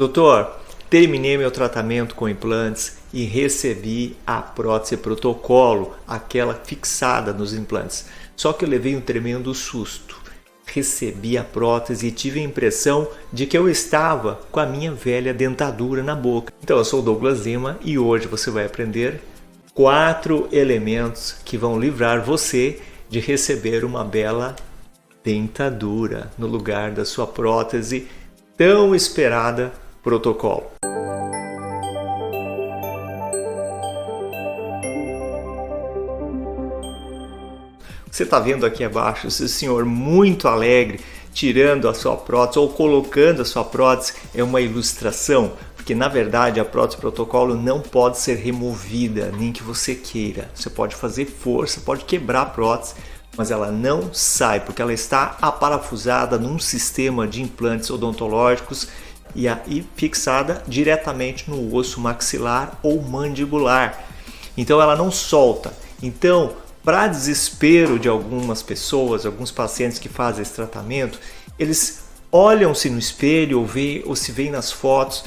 Doutor, terminei meu tratamento com implantes e recebi a prótese protocolo, aquela fixada nos implantes. Só que eu levei um tremendo susto. Recebi a prótese e tive a impressão de que eu estava com a minha velha dentadura na boca. Então, eu sou o Douglas Lima e hoje você vai aprender 4 elementos que vão livrar você de receber uma bela dentadura no lugar da sua prótese tão esperada protocolo. Você está vendo aqui abaixo esse senhor muito alegre tirando a sua prótese ou colocando a sua prótese. É uma ilustração, porque na verdade a prótese protocolo não pode ser removida, nem que você queira. Você pode fazer força, pode quebrar a prótese, mas ela não sai, porque ela está aparafusada num sistema de implantes odontológicos e aí fixada diretamente no osso maxilar ou mandibular. Então ela não solta. Então, para desespero de algumas pessoas, alguns pacientes que fazem esse tratamento, eles olham-se no espelho ou se veem nas fotos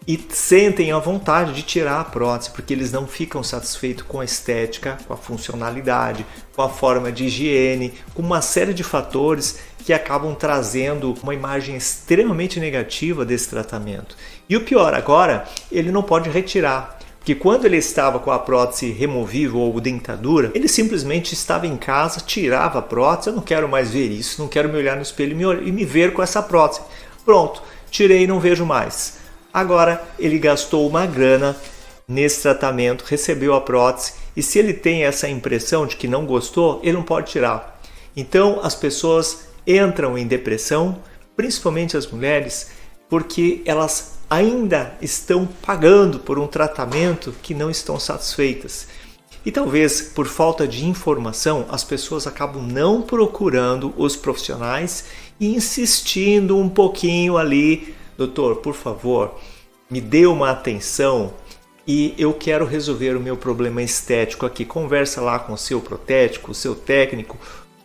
e sentem a vontade de tirar a prótese, porque eles não ficam satisfeitos com a estética, com a funcionalidade, com a forma de higiene, com uma série de fatores que acabam trazendo uma imagem extremamente negativa desse tratamento. E o pior agora, ele não pode retirar. Porque quando ele estava com a prótese removível ou dentadura, ele simplesmente estava em casa, tirava a prótese, eu não quero mais ver isso, não quero me olhar no espelho e me ver com essa prótese. Pronto, tirei e não vejo mais. Agora ele gastou uma grana nesse tratamento, recebeu a prótese e se ele tem essa impressão de que não gostou, ele não pode tirar. Então as pessoas entram em depressão, principalmente as mulheres, porque elas ainda estão pagando por um tratamento que não estão satisfeitas. E talvez por falta de informação as pessoas acabam não procurando os profissionais e insistindo um pouquinho ali: doutor, por favor, me dê uma atenção e eu quero resolver o meu problema estético aqui. Conversa lá com o seu protético, o seu técnico,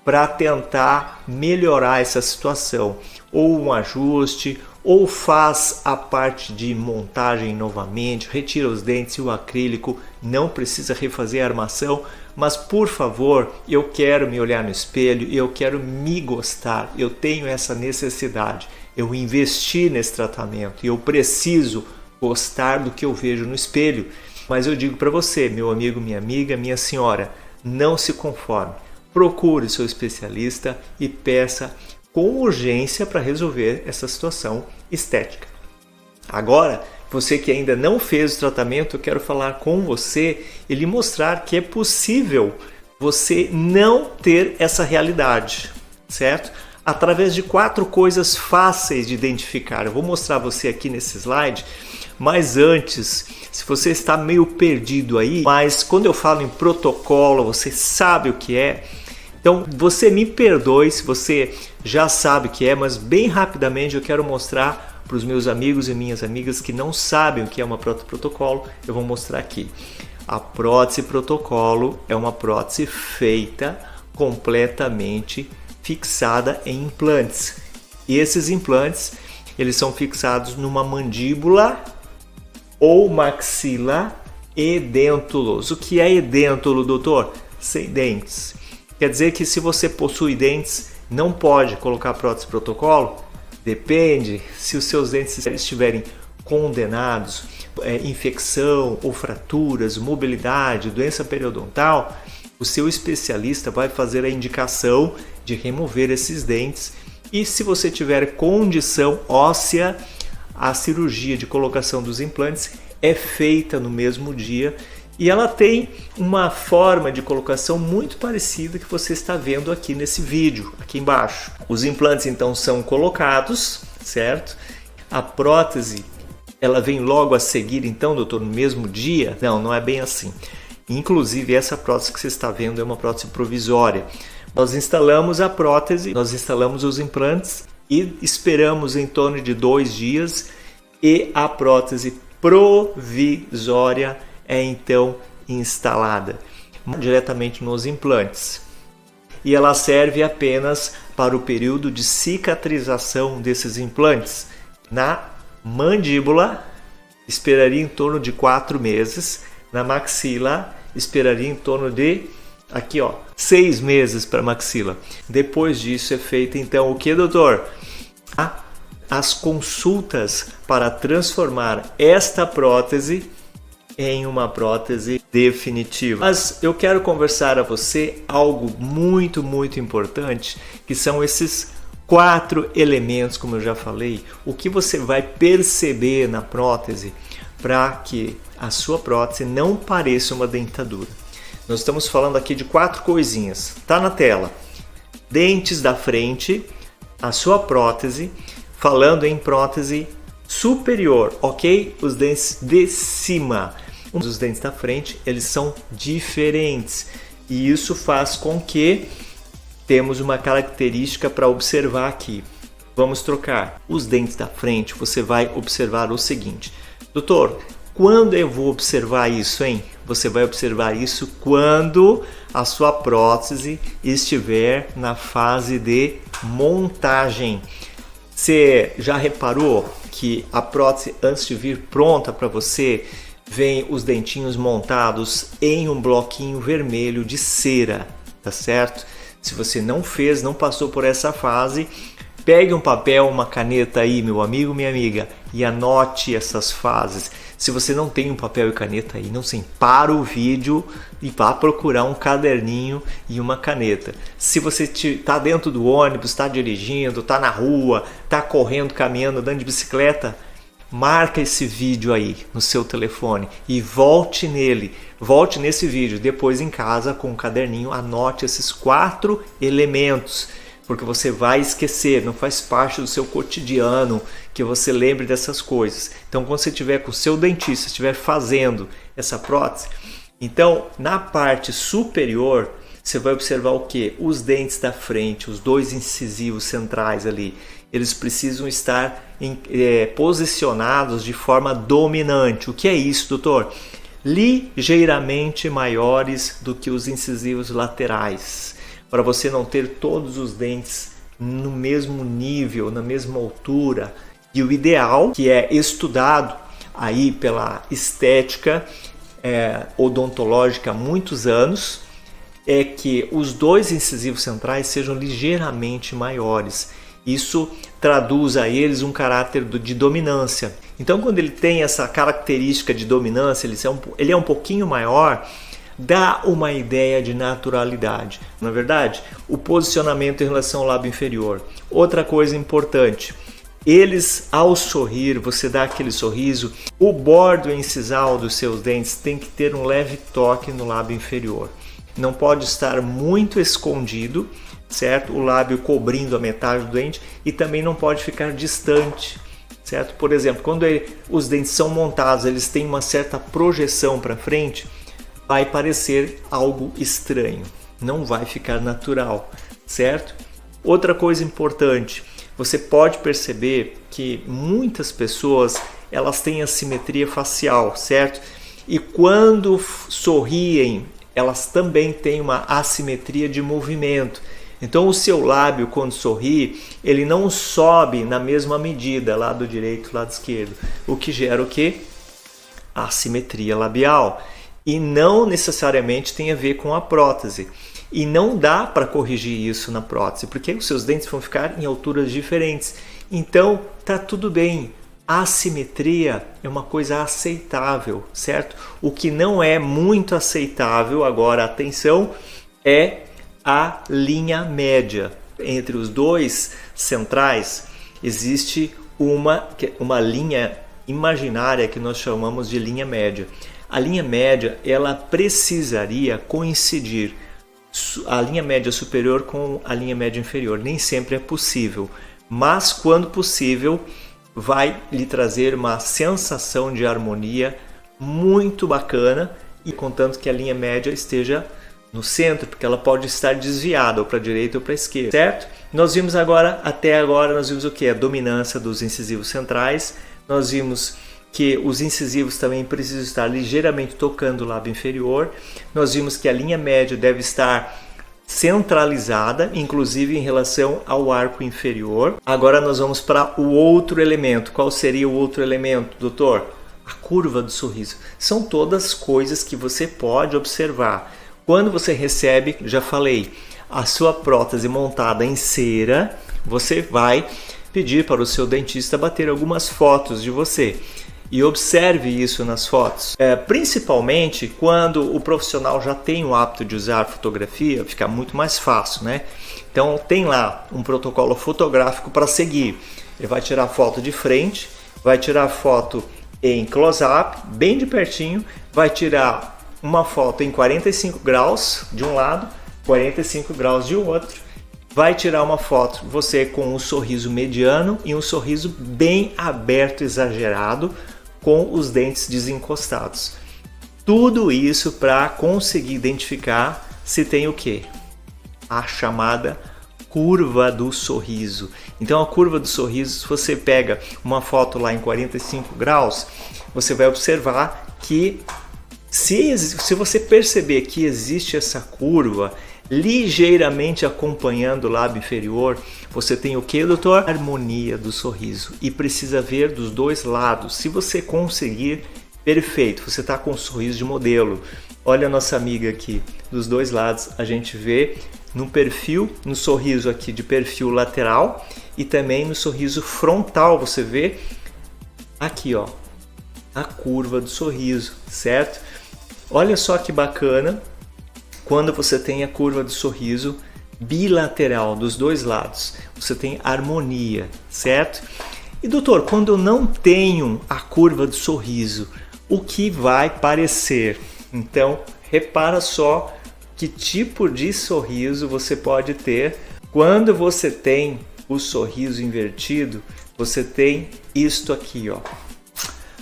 para tentar melhorar essa situação, ou um ajuste, ou faz a parte de montagem novamente, retira os dentes e o acrílico, não precisa refazer a armação, mas por favor, eu quero me olhar no espelho, eu quero me gostar, eu tenho essa necessidade, eu investi nesse tratamento e eu preciso gostar do que eu vejo no espelho. Mas eu digo para você, meu amigo, minha amiga, minha senhora, não se conforme. Procure seu especialista e peça com urgência para resolver essa situação estética. Agora, você que ainda não fez o tratamento, eu quero falar com você e lhe mostrar que é possível você não ter essa realidade, certo? Através de 4 coisas fáceis de identificar. Eu vou mostrar você aqui nesse slide, mas antes, se você está meio perdido aí, mas quando eu falo em protocolo, você sabe o que é. Então, você me perdoe se você já sabe o que é, mas bem rapidamente eu quero mostrar para os meus amigos e minhas amigas que não sabem o que é uma prótese protocolo, eu vou mostrar aqui. A prótese protocolo é uma prótese feita completamente fixada em implantes. E esses implantes, eles são fixados numa mandíbula ou maxila edêntulos. O que é edêntulo, doutor? Sem dentes. Quer dizer que se você possui dentes, não pode colocar prótese protocolo? Depende. Se os seus dentes estiverem condenados, infecção ou fraturas, mobilidade, doença periodontal, o seu especialista vai fazer a indicação de remover esses dentes. E se você tiver condição óssea, a cirurgia de colocação dos implantes é feita no mesmo dia. E ela tem uma forma de colocação muito parecida que você está vendo aqui nesse vídeo, aqui embaixo. Os implantes então são colocados, certo? A prótese, ela vem logo a seguir então, doutor, no mesmo dia? Não, não é bem assim. Inclusive essa prótese que você está vendo é uma prótese provisória. Nós instalamos a prótese, nós instalamos os implantes e esperamos em torno de 2 dias e a prótese provisória é então instalada diretamente nos implantes e ela serve apenas para o período de cicatrização desses implantes. Na mandíbula, esperaria em torno de 4 meses. Na maxila, esperaria em torno de, aqui ó, 6 meses para maxila. Depois disso é feito então o que, doutor? As consultas para transformar esta prótese em uma prótese definitiva. Mas eu quero conversar a você algo muito importante, que são esses 4 elementos, como eu já falei, o que você vai perceber na prótese para que a sua prótese não pareça uma dentadura. Nós estamos falando aqui de 4 coisinhas. Tá na tela. Dentes da frente, a sua prótese, falando em prótese superior, ok? Os dentes de cima. Os dentes da frente, eles são diferentes. E isso faz com que temos uma característica para observar aqui. Vamos trocar. Os dentes da frente, você vai observar o seguinte. Doutor, quando eu vou observar isso, hein? Você vai observar isso quando a sua prótese estiver na fase de montagem. Você já reparou que a prótese, antes de vir pronta para você, vem os dentinhos montados em um bloquinho vermelho de cera, tá certo? Se você não fez, não passou por essa fase, pegue um papel, uma caneta aí, meu amigo, minha amiga, e anote essas fases. Se você não tem um papel e caneta aí, não sei, para o vídeo e vá procurar um caderninho e uma caneta. Se você está dentro do ônibus, está dirigindo, está na rua, está correndo, caminhando, andando de bicicleta, marca esse vídeo aí no seu telefone e volte nele. Volte nesse vídeo, depois em casa com um caderninho, anote esses 4 elementos. Porque você vai esquecer, não faz parte do seu cotidiano que você lembre dessas coisas. Então, quando você estiver com o seu dentista, estiver fazendo essa prótese, então, na parte superior, você vai observar o que? Os dentes da frente, os 2 incisivos centrais ali, eles precisam estar posicionados de forma dominante. O que é isso, doutor? Ligeiramente maiores do que os incisivos laterais, para você não ter todos os dentes no mesmo nível, na mesma altura. E o ideal, que é estudado aí pela estética odontológica há muitos anos, é que os 2 incisivos centrais sejam ligeiramente maiores. Isso traduz a eles um caráter de dominância. Então, quando ele tem essa característica de dominância, ele é um pouquinho maior, dá uma ideia de naturalidade. Não é verdade? O posicionamento em relação ao lábio inferior. Outra coisa importante, eles, ao sorrir, você dá aquele sorriso, o bordo incisal dos seus dentes tem que ter um leve toque no lábio inferior. Não pode estar muito escondido, certo? O lábio cobrindo a metade do dente, e também não pode ficar distante, certo? Por exemplo, quando os dentes são montados, eles têm uma certa projeção para frente, vai parecer algo estranho, não vai ficar natural, certo? Outra coisa importante, você pode perceber que muitas pessoas, elas têm assimetria facial, certo? E quando sorriem, elas também têm uma assimetria de movimento. Então o seu lábio, quando sorri, ele não sobe na mesma medida, lado direito, lado esquerdo, o que gera o quê? Assimetria labial. E não necessariamente tem a ver com a prótese. E não dá para corrigir isso na prótese, porque os seus dentes vão ficar em alturas diferentes. Então, tá tudo bem. A assimetria é uma coisa aceitável, certo? O que não é muito aceitável, agora atenção, é a linha média. Entre os 2 centrais existe uma linha imaginária que nós chamamos de linha média. A linha média, ela precisaria coincidir a linha média superior com a linha média inferior. Nem sempre é possível, mas quando possível, vai lhe trazer uma sensação de harmonia muito bacana, e contanto que a linha média esteja no centro, porque ela pode estar desviada ou para a direita ou para a esquerda, certo? Nós vimos até agora, nós vimos o que? A dominância dos incisivos centrais, nós vimos que os incisivos também precisam estar ligeiramente tocando o lábio inferior, nós vimos que a linha média deve estar centralizada, inclusive em relação ao arco inferior. Agora nós vamos para o outro elemento. Qual seria o outro elemento, doutor? A curva do sorriso. São todas coisas que você pode observar. Quando você recebe, já falei, a sua prótese montada em cera, você vai pedir para o seu dentista bater algumas fotos de você. E observe isso nas fotos. Principalmente quando o profissional já tem o hábito de usar fotografia, fica muito mais fácil, né? Então tem lá um protocolo fotográfico para seguir. Ele vai tirar foto de frente, vai tirar foto em close-up, bem de pertinho, vai tirar uma foto em 45 graus de um lado, 45 graus de outro, vai tirar uma foto você com um sorriso mediano e um sorriso bem aberto, exagerado, com os dentes desencostados. Tudo isso para conseguir identificar se tem o quê? A chamada curva do sorriso. Então a curva do sorriso, se você pega uma foto lá em 45 graus, você vai observar que se você perceber que existe essa curva ligeiramente acompanhando o lábio inferior, você tem o que, doutor? Harmonia do sorriso, e precisa ver dos dois lados. Se você conseguir, perfeito, você está com um sorriso de modelo. Olha a nossa amiga aqui, dos dois lados a gente vê no perfil, no sorriso aqui de perfil lateral e também no sorriso frontal, você vê aqui, ó, a curva do sorriso, certo? Olha só que bacana quando você tem a curva do sorriso bilateral dos dois lados, você tem harmonia, certo? E doutor, quando eu não tenho a curva do sorriso, o que vai parecer? Então, repara só que tipo de sorriso você pode ter. Quando você tem o sorriso invertido, você tem isto aqui, ó.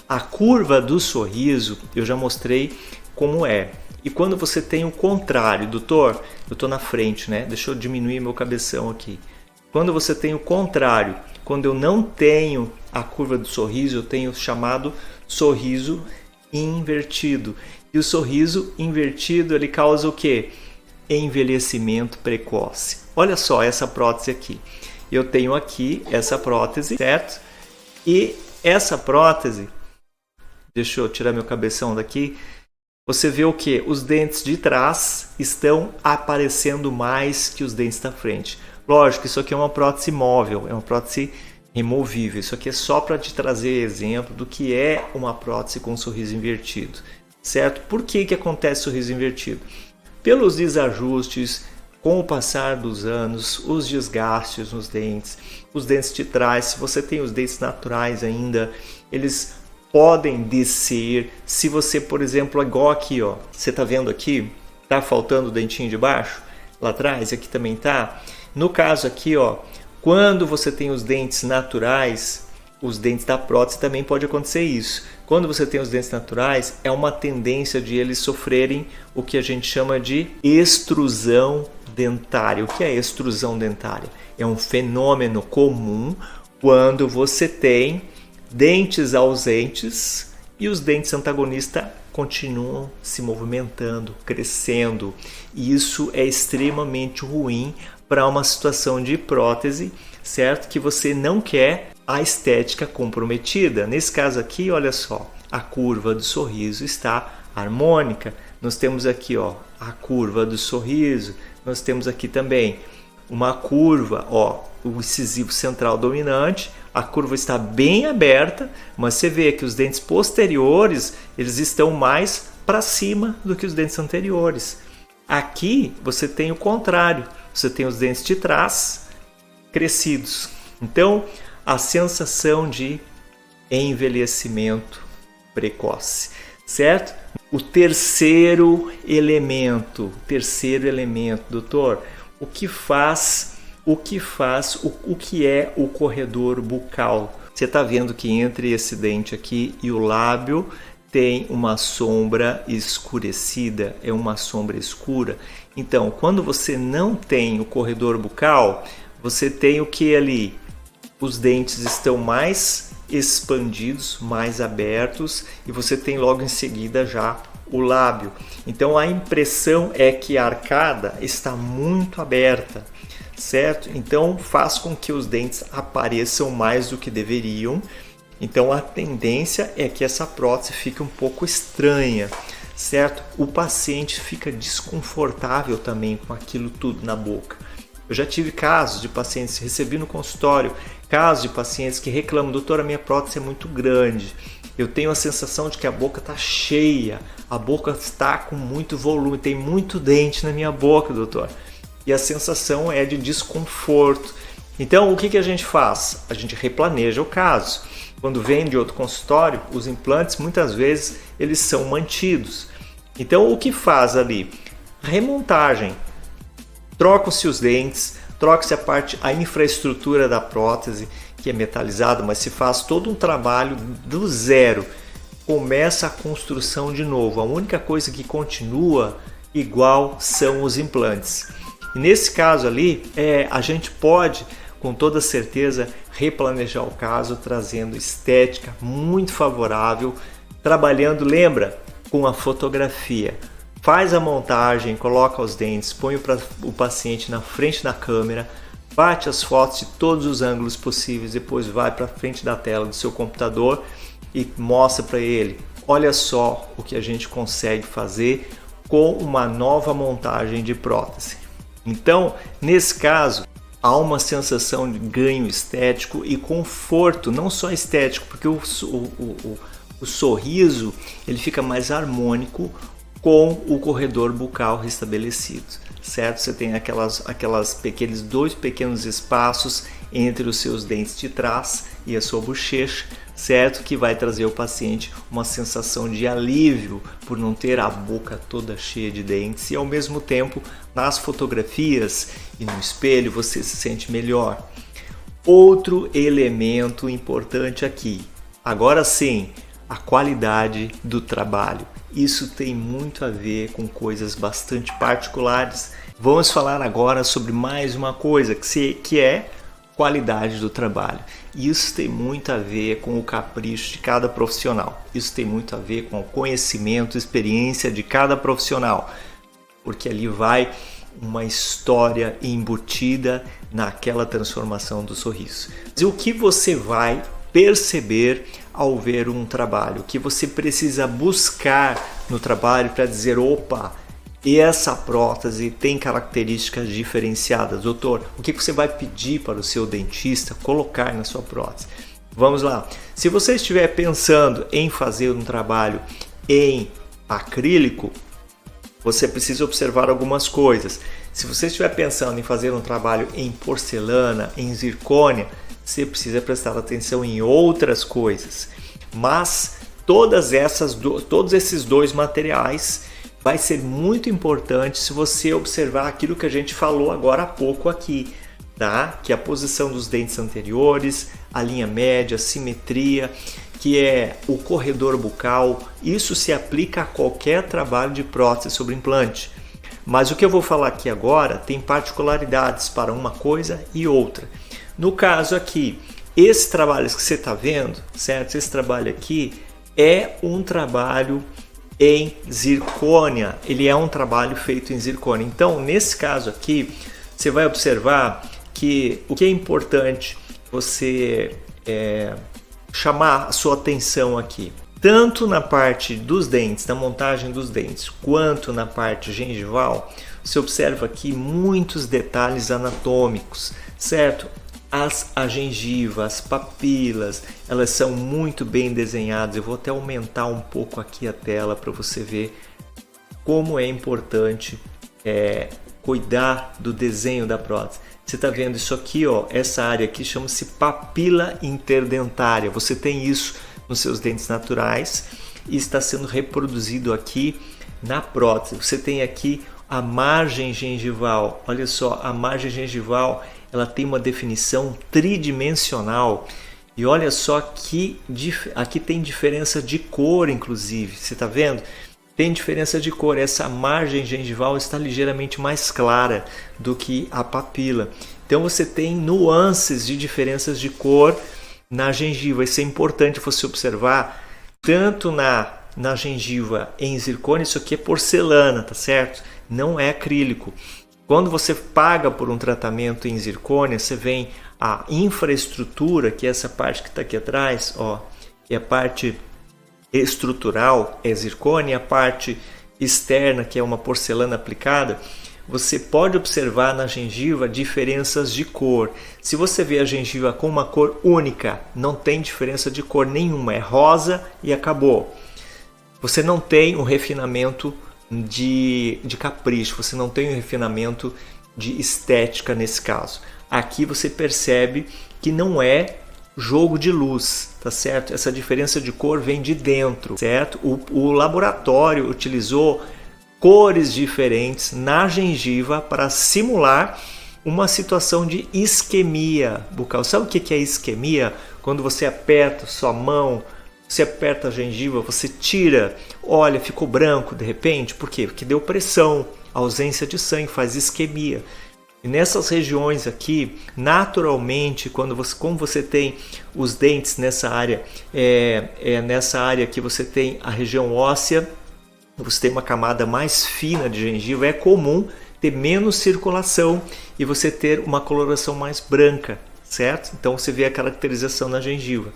A curva do sorriso, eu já mostrei como é. E quando você tem o contrário, doutor, eu estou na frente, né? Deixa eu diminuir meu cabeção aqui. Quando você tem o contrário, quando eu não tenho a curva do sorriso, eu tenho o chamado sorriso invertido. E o sorriso invertido, ele causa o quê? Envelhecimento precoce. Olha só essa prótese aqui. Eu tenho aqui essa prótese, certo? E essa prótese, deixa eu tirar meu cabeção daqui. Você vê o que? Os dentes de trás estão aparecendo mais que os dentes da frente. Lógico, isso aqui é uma prótese móvel, é uma prótese removível. Isso aqui é só para te trazer exemplo do que é uma prótese com sorriso invertido, certo? Por que acontece sorriso invertido? Pelos desajustes, com o passar dos anos, os desgastes nos dentes, os dentes de trás. Se você tem os dentes naturais ainda, eles podem descer. Se você, por exemplo, igual aqui, ó, você tá vendo aqui, tá faltando o dentinho de baixo, lá atrás, aqui também tá. No caso aqui, ó, quando você tem os dentes naturais, os dentes da prótese também pode acontecer isso. Quando você tem os dentes naturais, é uma tendência de eles sofrerem o que a gente chama de extrusão dentária. O que é extrusão dentária? É um fenômeno comum quando você tem dentes ausentes e os dentes antagonistas continuam se movimentando, crescendo. E isso é extremamente ruim para uma situação de prótese, certo? Que você não quer a estética comprometida. Nesse caso aqui, olha só, a curva do sorriso está harmônica. Nós temos aqui, ó, a curva do sorriso. Nós temos aqui também uma curva, ó, o incisivo central dominante. A curva está bem aberta, mas você vê que os dentes posteriores, eles estão mais para cima do que os dentes anteriores. Aqui você tem o contrário, você tem os dentes de trás crescidos. Então, a sensação de envelhecimento precoce, certo? O terceiro elemento, doutor, o que é o corredor bucal? Você está vendo que entre esse dente aqui e o lábio tem uma sombra escurecida, é uma sombra escura. Então, quando você não tem o corredor bucal, você tem o que ali? Os dentes estão mais expandidos, mais abertos, e você tem logo em seguida já o lábio. Então a impressão é que a arcada está muito aberta, certo? Então faz com que os dentes apareçam mais do que deveriam. Então a tendência é que essa prótese fique um pouco estranha, certo? O paciente fica desconfortável também com aquilo tudo na boca. Eu já tive casos de pacientes, recebi no consultório, casos de pacientes que reclamam: doutor, a minha prótese é muito grande, eu tenho a sensação de que a boca está cheia, a boca está com muito volume, tem muito dente na minha boca, doutor. E a sensação é de desconforto. Então o que a gente faz? A gente replaneja o caso. Quando vem de outro consultório, os implantes muitas vezes eles são mantidos. Então o que faz ali? Remontagem. Trocam-se os dentes, troca-se a infraestrutura da prótese, que é metalizada, mas se faz todo um trabalho do zero. Começa a construção de novo. A única coisa que continua igual são os implantes. E nesse caso ali, a gente pode, com toda certeza, replanejar o caso, trazendo estética muito favorável, trabalhando, lembra, com a fotografia. Faz a montagem, coloca os dentes, põe o paciente na frente da câmera, bate as fotos de todos os ângulos possíveis, depois vai para frente da tela do seu computador e mostra para ele: olha só o que a gente consegue fazer com uma nova montagem de prótese. Então, nesse caso, há uma sensação de ganho estético e conforto, não só estético, porque o sorriso ele fica mais harmônico com o corredor bucal restabelecido, certo? Você tem dois pequenos espaços entre os seus dentes de trás e a sua bochecha, certo? Que vai trazer ao paciente uma sensação de alívio por não ter a boca toda cheia de dentes, e ao mesmo tempo, nas fotografias e no espelho, você se sente melhor. Outro elemento importante aqui, agora sim, a qualidade do trabalho. Isso tem muito a ver com coisas bastante particulares. Vamos falar agora sobre mais uma coisa que é qualidade do trabalho. Isso tem muito a ver com o capricho de cada profissional. Isso tem muito a ver com o conhecimento, experiência de cada profissional, porque ali vai uma história embutida naquela transformação do sorriso. E o que você vai perceber ao ver um trabalho, o que você precisa buscar no trabalho para dizer: opa, essa prótese tem características diferenciadas. Doutor, o que você vai pedir para o seu dentista colocar na sua prótese? Vamos lá. Se você estiver pensando em fazer um trabalho em acrílico, você precisa observar algumas coisas. Se você estiver pensando em fazer um trabalho em porcelana, em zircônia, você precisa prestar atenção em outras coisas. Mas todos esses dois materiais vai ser muito importante se você observar aquilo que a gente falou agora há pouco aqui, tá? Que é a posição dos dentes anteriores, a linha média, a simetria, que é o corredor bucal. Isso se aplica a qualquer trabalho de prótese sobre implante. Mas o que eu vou falar aqui agora tem particularidades para uma coisa e outra. No caso aqui, esse trabalho que você está vendo, certo? Esse trabalho aqui é um trabalho em zircônia. Ele é um trabalho feito em zircônia. Então, nesse caso aqui, você vai observar que o que é importante você chamar a sua atenção aqui, tanto na parte dos dentes, na montagem dos dentes, quanto na parte gengival, você observa aqui muitos detalhes anatômicos, certo? A gengiva, as papilas, elas são muito bem desenhadas. Eu vou até aumentar um pouco aqui a tela para você ver como é importante cuidar do desenho da prótese. Você está vendo isso aqui, ó, essa área aqui chama-se papila interdentária. Você tem isso nos seus dentes naturais e está sendo reproduzido aqui na prótese. Você tem aqui a margem gengival. Olha só, a margem gengival ela tem uma definição tridimensional e olha só que aqui tem diferença de cor, inclusive. Você está vendo? Tem diferença de cor. Essa margem gengival está ligeiramente mais clara do que a papila. Então você tem nuances de diferenças de cor na gengiva. Isso é importante você observar tanto na na gengiva em zircônia, isso aqui é porcelana, tá certo? Não é acrílico. Quando você paga por um tratamento em zircônia, você vem a infraestrutura, que é essa parte que está aqui atrás, ó, que é a parte estrutural, é zircônia, e a parte externa, que é uma porcelana aplicada. Você pode observar na gengiva diferenças de cor. Se você vê a gengiva com uma cor única, não tem diferença de cor nenhuma, é rosa e acabou. Você não tem um refinamento de capricho, você não tem um refinamento de estética nesse caso. Aqui você percebe que não é jogo de luz, tá certo? Essa diferença de cor vem de dentro, certo? O laboratório utilizou cores diferentes na gengiva para simular uma situação de isquemia bucal. Sabe o que é isquemia? Quando você aperta sua mão, você aperta a gengiva, você tira, olha, ficou branco de repente. Por quê? Porque deu pressão, ausência de sangue, faz isquemia. E nessas regiões aqui, naturalmente, como você tem os dentes nessa área, nessa área que você tem a região óssea, você tem uma camada mais fina de gengiva, é comum ter menos circulação e você ter uma coloração mais branca, certo? Então você vê a caracterização na gengiva.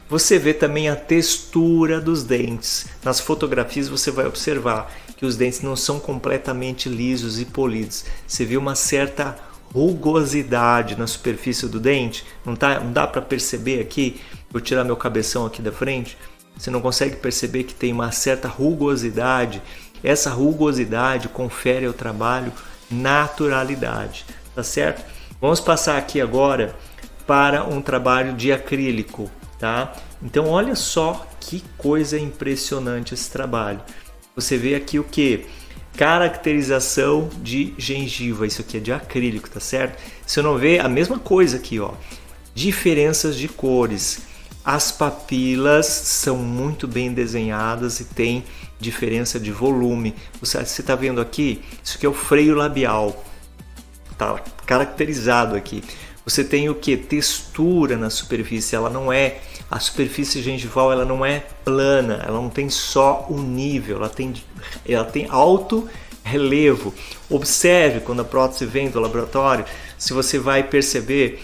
Você vê também a textura dos dentes. Nas fotografias você vai observar que os dentes não são completamente lisos e polidos. Você vê uma certa rugosidade na superfície do dente. Não dá para perceber aqui, vou tirar meu cabeção aqui da frente. Você não consegue perceber que tem uma certa rugosidade. Essa rugosidade confere ao trabalho naturalidade, tá certo? Vamos passar aqui agora para um trabalho de acrílico. Tá? Então olha só que coisa impressionante esse trabalho. Você vê aqui o que? Caracterização de gengiva. Isso aqui é de acrílico, tá certo? Você não vê a mesma coisa aqui, ó. Diferenças de cores. As papilas são muito bem desenhadas e tem diferença de volume. Você está vendo aqui? Isso aqui é o freio labial. Tá caracterizado aqui. Você tem o que? Textura na superfície. Ela não é, a superfície gengival ela não é plana, ela não tem só um nível, ela tem alto relevo. Observe quando a prótese vem do laboratório, se você vai perceber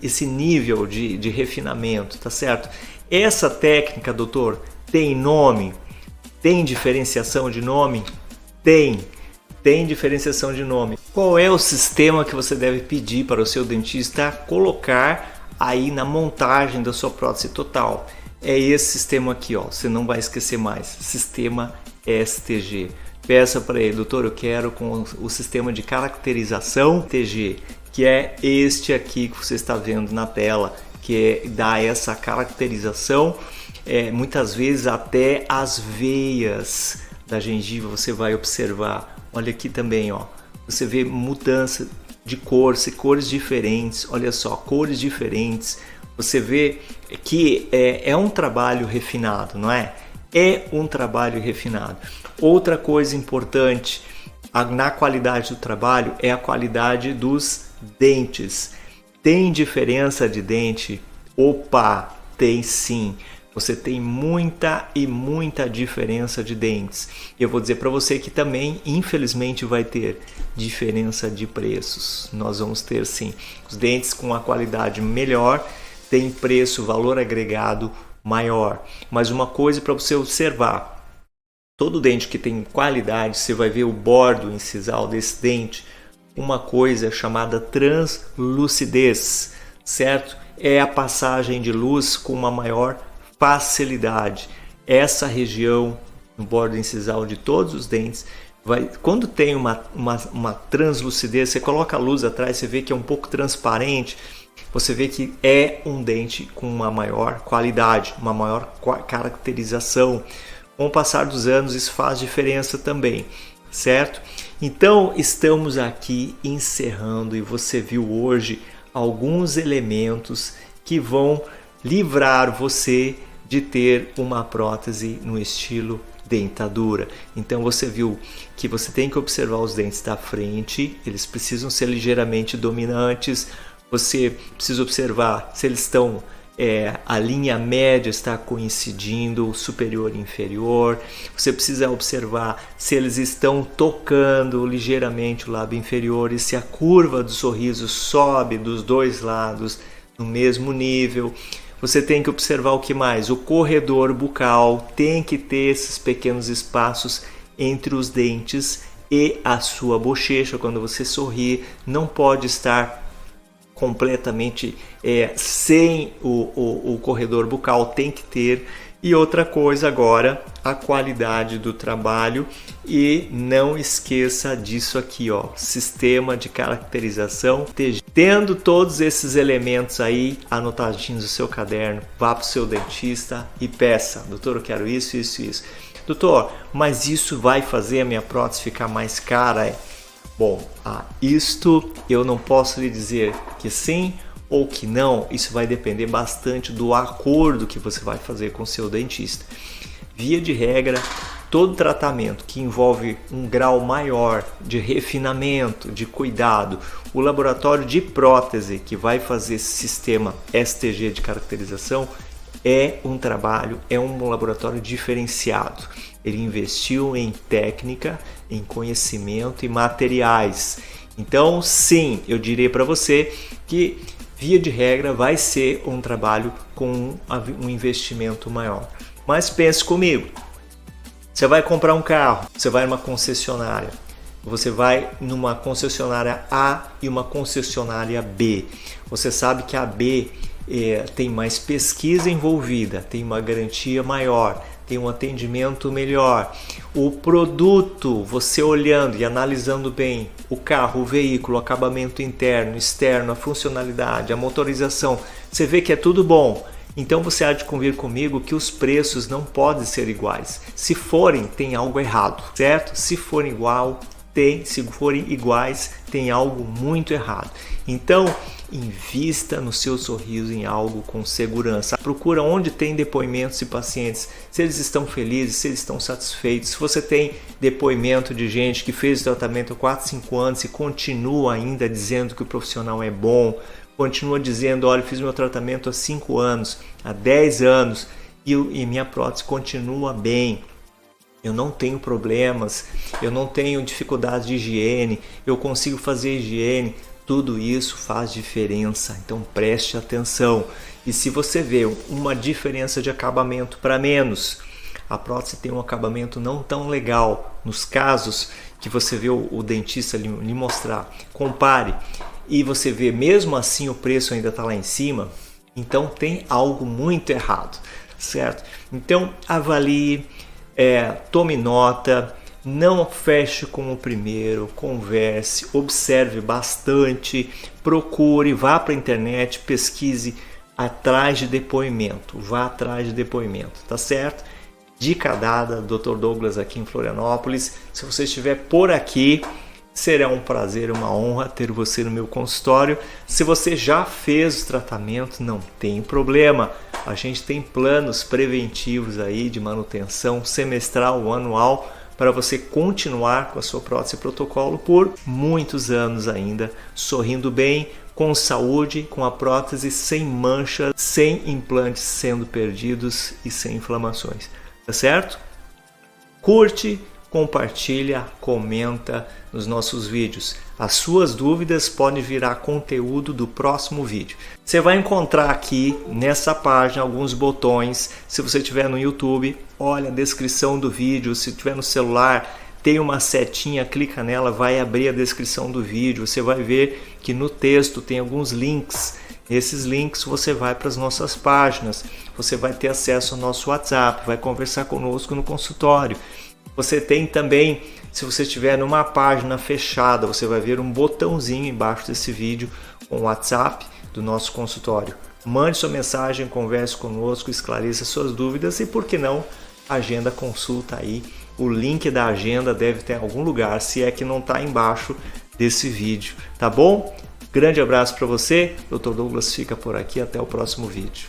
esse nível de refinamento, tá certo? Essa técnica, doutor, tem nome? Tem diferenciação de nome? Tem diferenciação de nome. Qual é o sistema que você deve pedir para o seu dentista colocar aí na montagem da sua prótese total? É esse sistema aqui, ó. Você não vai esquecer mais. Sistema STG. Peça para ele, doutor, eu quero com o sistema de caracterização STG, que é este aqui que você está vendo na tela, que dá essa caracterização, muitas vezes até as veias da gengiva você vai observar. Olha aqui também, ó. Você vê mudança de cores diferentes. Olha só, cores diferentes. Você vê que é um trabalho refinado, não é? É um trabalho refinado. Outra coisa importante na qualidade do trabalho é a qualidade dos dentes. Tem diferença de dente? Opa, tem sim. Você tem muita diferença de dentes. Eu vou dizer para você que também, infelizmente, vai ter diferença de preços. Nós vamos ter sim. Os dentes com a qualidade melhor têm preço, valor agregado maior. Mas uma coisa para você observar. Todo dente que tem qualidade, você vai ver o bordo incisal desse dente. Uma coisa chamada translucidez, certo? É a passagem de luz com uma maior facilidade. Essa região no bordo incisal de todos os dentes, quando tem uma translucidez, você coloca a luz atrás, você vê que é um pouco transparente, você vê que é um dente com uma maior qualidade, uma maior caracterização. Com o passar dos anos isso faz diferença também, certo? Então estamos aqui encerrando e você viu hoje alguns elementos que vão livrar você de ter uma prótese no estilo dentadura. Então você viu que você tem que observar os dentes da frente, eles precisam ser ligeiramente dominantes, você precisa observar se eles estão a linha média está coincidindo, superior e inferior. Você precisa observar se eles estão tocando ligeiramente o lábio inferior e se a curva do sorriso sobe dos dois lados no mesmo nível. Você tem que observar o que mais? O corredor bucal tem que ter esses pequenos espaços entre os dentes e a sua bochecha. Quando você sorri, não pode estar completamente sem o corredor bucal, tem que ter. E outra coisa agora, a qualidade do trabalho, e não esqueça disso aqui, ó, sistema de caracterização. Tendo todos esses elementos aí anotadinhos no seu caderno, vá para o seu dentista e peça: doutor, eu quero isso, isso, isso. Doutor, mas isso vai fazer a minha prótese ficar mais cara? Bom, isto eu não posso lhe dizer que sim ou que não. Isso vai depender bastante do acordo que você vai fazer com o seu dentista. Via de regra, todo tratamento que envolve um grau maior de refinamento, de cuidado, o laboratório de prótese que vai fazer esse sistema STG de caracterização é um laboratório diferenciado. Ele investiu em técnica, em conhecimento e materiais. Então, sim, eu diria para você que, via de regra, vai ser um trabalho com um investimento maior. Mas pense comigo, você vai comprar um carro, você vai numa concessionária, você vai numa concessionária A e uma concessionária B. Você sabe que a B tem mais pesquisa envolvida, tem uma garantia maior, tem um atendimento melhor. O produto, você olhando e analisando bem o carro, o veículo, o acabamento interno, externo, a funcionalidade, a motorização, você vê que é tudo bom. Então você há de convir comigo que os preços não podem ser iguais. Se forem, tem algo errado, certo? Se forem iguais, tem algo muito errado. Então, invista no seu sorriso em algo com segurança. Procura onde tem depoimentos de pacientes, se eles estão felizes, se eles estão satisfeitos. Se você tem depoimento de gente que fez o tratamento há 4, 5 anos e continua ainda dizendo que o profissional é bom, continua dizendo: olha, fiz meu tratamento há 5 anos, há 10 anos e minha prótese continua bem. Eu não tenho problemas, eu não tenho dificuldades de higiene, eu consigo fazer higiene. Tudo isso faz diferença, então preste atenção. E se você vê uma diferença de acabamento para menos, a prótese tem um acabamento não tão legal, nos casos que você vê o dentista lhe mostrar, compare, e você vê mesmo assim o preço ainda está lá em cima, então tem algo muito errado, certo? Então avalie, tome nota, não feche com o primeiro, converse, observe bastante, procure, vá para a internet, pesquise atrás de depoimento, vá atrás de depoimento, tá certo? Dica dada, Dr. Douglas aqui em Florianópolis. Se você estiver por aqui, será um prazer, uma honra ter você no meu consultório. Se você já fez o tratamento, não tem problema. A gente tem planos preventivos aí de manutenção semestral ou anual para você continuar com a sua prótese protocolo por muitos anos ainda, sorrindo bem, com saúde, com a prótese sem mancha, sem implantes sendo perdidos e sem inflamações. Tá certo? Curte, compartilha, comenta nos nossos vídeos. As suas dúvidas podem virar conteúdo do próximo vídeo. Você vai encontrar aqui nessa página alguns botões. Se você estiver no YouTube, olha a descrição do vídeo. Se estiver no celular, tem uma setinha, clica nela, vai abrir a descrição do vídeo. Você vai ver que no texto tem alguns links. Esses links você vai para as nossas páginas. Você vai ter acesso ao nosso WhatsApp, vai conversar conosco no consultório. Você tem também, se você estiver numa página fechada, você vai ver um botãozinho embaixo desse vídeo com o WhatsApp do nosso consultório. Mande sua mensagem, converse conosco, esclareça suas dúvidas e, por que não, agenda consulta aí. O link da agenda deve ter em algum lugar, se é que não está embaixo desse vídeo, tá bom? Grande abraço para você, Dr. Douglas fica por aqui, até o próximo vídeo.